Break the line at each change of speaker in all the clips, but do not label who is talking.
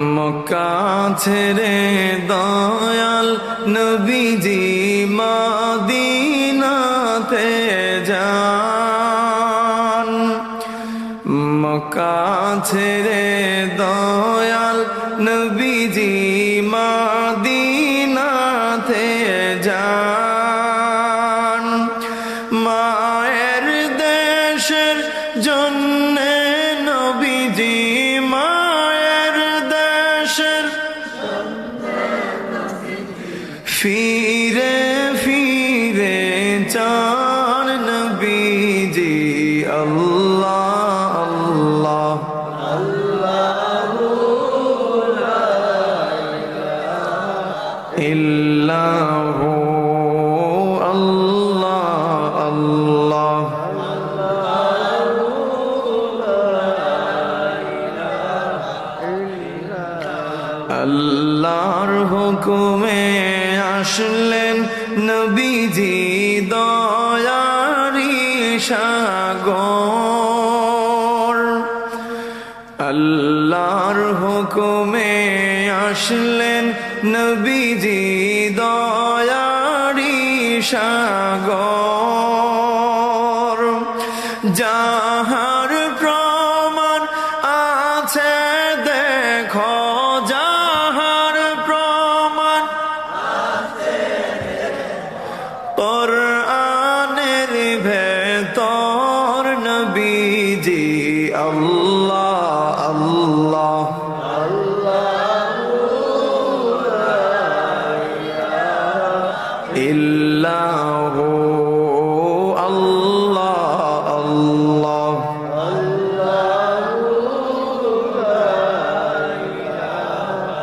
মক্কা ছেড়ে দয়াল নবীজি মদিনাতে যান। মক্কা ছেড়ে দয়াল নবীজি মদিনাতে যান। মায়ের দেশের জন্যে নবীজি ফিরে ফিরে চান নবীজি আল্লাহ আল্লাহ আল্লাহু লা ইলাহা ইল্লাহু আল্লাহ আল্লাহ আল্লাহর হুকুমে আসলেন নবীজি দয়ারি সাগর। আল্লাহর হুকুমে আসলেন নবীজি দয়ারি সাগর। যাহার প্রমাণ আছে দেখো, কোরআনের ভেতর নবীজি আল্লাহ আল্লাহ আল্লাহু লা ইলাহা ইল্লাহু আল্লাহ আল্লাহ আল্লাহু লা ইলাহা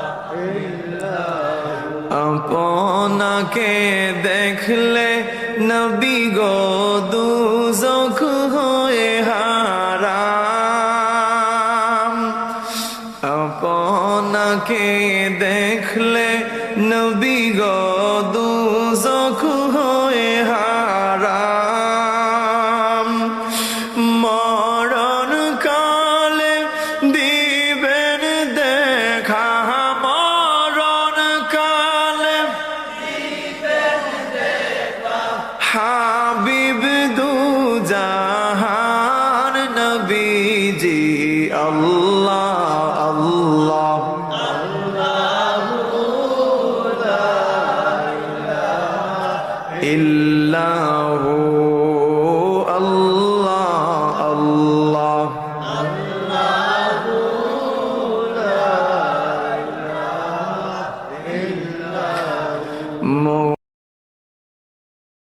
ইল্লাহু। আপনাকে দেখলে নবী গো দুজখ হয়ে হারাম। আপনাকে দেখলে নবী গো দুজখ হয়ে হারাম। মরণ কালে দিবেন দেখা, মরণ কালে হাবিব দু জাহান নবীজি আল্লাহ আল্লাহ আল্লাহু লা ইলাহা ইল্লাহু আল্লাহ আল্লাহ আল্লাহু লা ইলাহা ইল্লাহু।